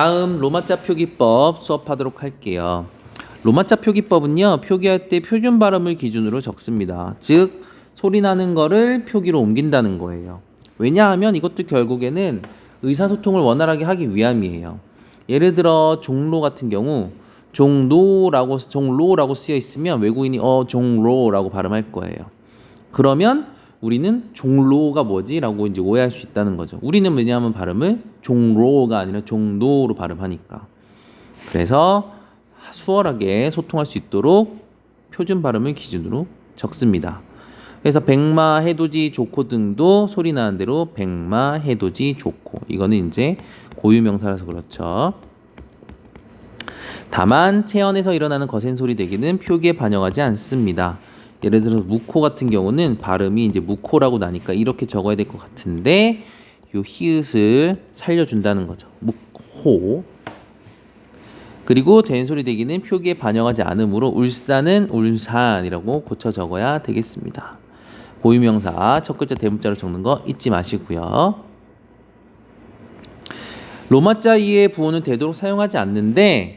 다음 로마자 표기법 수업하도록 할게요. 로마자 표기법은요, 표기할 때 표준 발음을 기준으로 적습니다. 즉, 소리 나는 거를 표기로 옮긴다는 거예요. 왜냐하면 이것도 결국에는 의사소통을 원활하게 하기 위함이에요. 예를 들어 종로 같은 경우 종로라고 쓰여 있으면 외국인이 종로라고 발음할 거예요. 그러면 우리는 종로가 뭐지? 라고 이제 오해할 수 있다는 거죠. 우리는 왜냐하면 발음을 종로가 아니라 종로로 발음하니까. 그래서 수월하게 소통할 수 있도록 표준 발음을 기준으로 적습니다. 그래서 백마, 해돋이, 좋고 등도 소리 나는 대로 백마, 해돋이, 좋고. 이거는 이제 고유명사라서 그렇죠. 다만 체언에서 일어나는 거센 소리 대기는 표기에 반영하지 않습니다. 예를 들어서 무코 같은 경우는 발음이 이제 무코라고 나니까 이렇게 적어야 될 것 같은데 요 히읗을 살려준다는 거죠. 무코. 그리고 된소리 대기는 표기에 반영하지 않으므로 울산은 울산이라고 고쳐 적어야 되겠습니다. 고유명사 첫 글자 대문자로 적는 거 잊지 마시고요. 로마자 이외의 부호는 되도록 사용하지 않는데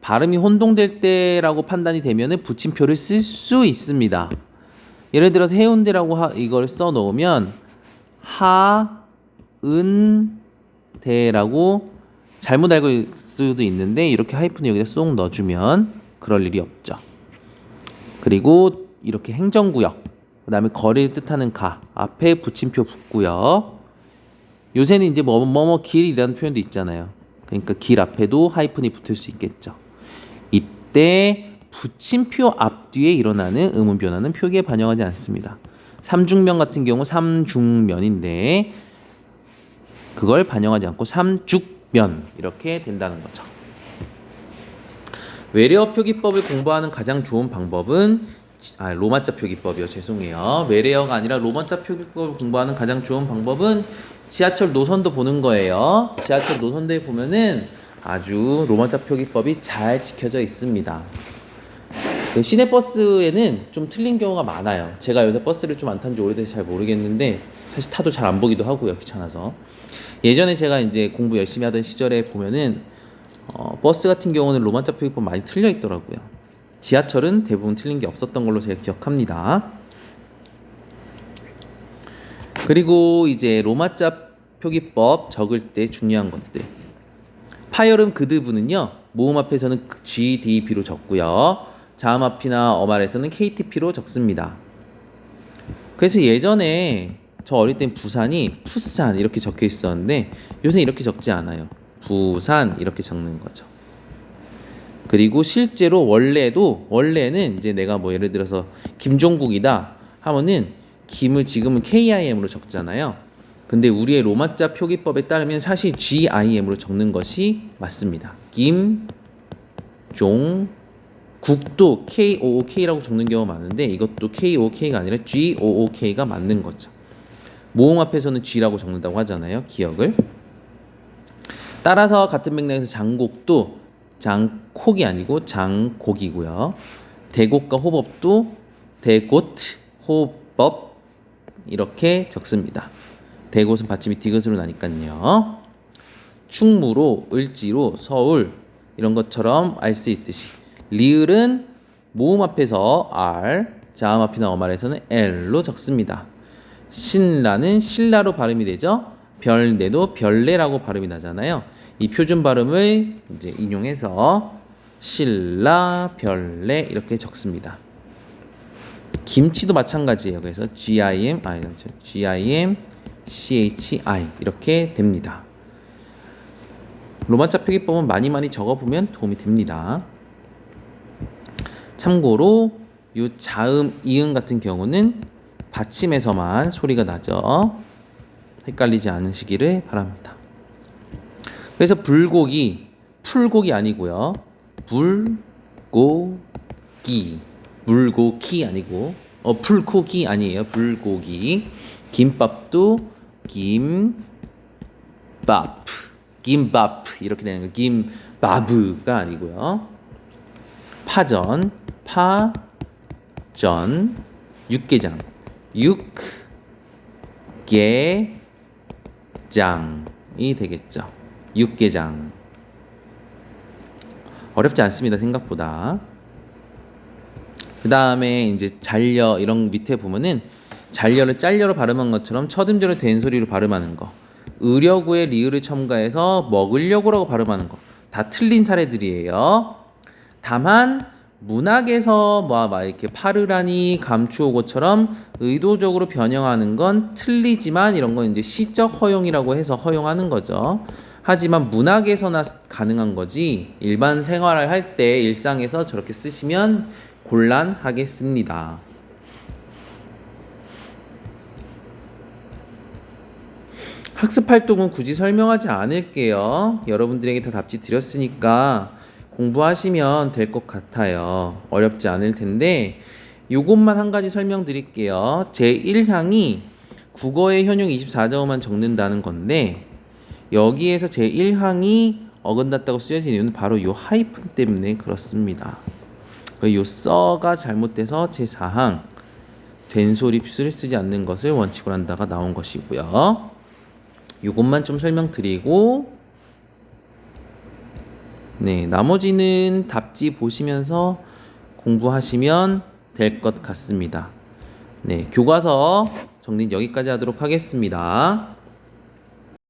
발음이 혼동될 때라고 판단이 되면 붙임표를 쓸 수 있습니다. 예를 들어서 해운대라고 이걸 써 놓으면 하은대라고 잘못 알고 있을 수도 있는데 이렇게 하이픈을 여기다 쏙 넣어주면 그럴 일이 없죠. 그리고 이렇게 행정구역, 그 다음에 거리를 뜻하는 가 앞에 붙임표 붙고요. 요새는 이제 뭐뭐 길이라는 표현도 있잖아요. 그러니까 길 앞에도 하이픈이 붙을 수 있겠죠. 이때 붙임표 앞뒤에 일어나는 의문 변화는 표기에 반영하지 않습니다. 삼중면 같은 경우 삼중면인데 그걸 반영하지 않고 삼죽면 이렇게 된다는 거죠. 외래어 표기법을 공부하는 가장 좋은 방법은 로마자 표기법이요. 죄송해요. 외래어가 아니라 로마자 표기법을 공부하는 가장 좋은 방법은 지하철 노선도 보는 거예요. 지하철 노선도에 보면은 아주 로마자 표기법이 잘 지켜져 있습니다. 그 시내버스에는 좀 틀린 경우가 많아요. 제가 요새 버스를 좀 안 탄 지 오래돼서 잘 모르겠는데 사실 타도 잘 안 보기도 하고요. 귀찮아서. 예전에 제가 이제 공부 열심히 하던 시절에 보면은 버스 같은 경우는 로마자 표기법 많이 틀려 있더라고요. 지하철은 대부분 틀린 게 없었던 걸로 제가 기억합니다. 그리고 이제 로마자 표기법 적을 때 중요한 것들. 파열음 그드브는요. 모음 앞에서는 GDB로 적고요. 자음 앞이나 어말에서는 KTP로 적습니다. 그래서 예전에 저 어릴 땐 부산이 푸산 이렇게 적혀 있었는데 요새 이렇게 적지 않아요. 부산 이렇게 적는 거죠. 그리고 실제로 원래는 이제 내가 뭐 예를 들어서 김종국이다 하면은 김을 지금은 KIM으로 적잖아요. 근데 우리의 로마자 표기법에 따르면 사실 GIM으로 적는 것이 맞습니다. 김, 종, 국도 KOOK라고 적는 경우가 많은데 이것도 KOK가 아니라 GOOK가 맞는 거죠. 모음 앞에서는 G라고 적는다고 하잖아요. 기억을. 따라서 같은 맥락에서 장곡도 장콕이 아니고 장곡이고요. 대곡과 호법도 대곳, 호법 이렇게 적습니다. 대곳은 받침이 디귿으로 나니까요. 충무로, 을지로, 서울 이런 것처럼 알 수 있듯이 리을은 모음 앞에서 R, 자음 앞이나 어말에서는 L로 적습니다. 신라는 신라로 발음이 되죠. 별내도 별내라고 발음이 나잖아요. 이 표준 발음을 이제 인용해서 신라, 별내 이렇게 적습니다. 김치도 마찬가지예요. 그래서 GIM, CHI 이렇게 됩니다. 로마자 표기법은 많이 적어보면 도움이 됩니다. 참고로 이 자음, 이응 같은 경우는 받침에서만 소리가 나죠. 헷갈리지 않으시기를 바랍니다. 그래서 불고기, 풀고기 아니고요. 물고기 아니고 풀고기 아니에요. 불고기. 김밥도 김밥 이렇게 되는 거 김바브가 아니고요. 파전, 육개장, 육개장이 되겠죠. 육개장. 어렵지 않습니다, 생각보다. 그 다음에 이제 잘려, 이런 밑에 보면은 잘려를 짤려로 발음한 것처럼 첫 음절을 된 소리로 발음하는 거, 으려구에 리을을 첨가해서 먹으려고라고 발음하는 거, 다 틀린 사례들이에요. 다만 문학에서 막 이렇게 파르라니 감추오고처럼 의도적으로 변형하는 건 틀리지만 이런 건 이제 시적 허용이라고 해서 허용하는 거죠. 하지만 문학에서나 가능한 거지 일반 생활을 할 때 일상에서 저렇게 쓰시면 곤란하겠습니다. 학습 활동은 굳이 설명하지 않을게요. 여러분들에게 다 답지 드렸으니까 공부하시면 될 것 같아요. 어렵지 않을 텐데 요것만 한 가지 설명드릴게요. 제1항이 국어의 현용 24자어만 적는다는 건데 여기에서 제1항이 어긋났다고 쓰여진 이유는 바로 요 하이픈 때문에 그렇습니다. 요 써가 잘못돼서 제4항 된소리 필수를 쓰지 않는 것을 원칙으로 한다가 나온 것이고요. 요것만 좀 설명드리고 네, 나머지는 답지 보시면서 공부하시면 될 것 같습니다. 네, 교과서 정리는 여기까지 하도록 하겠습니다.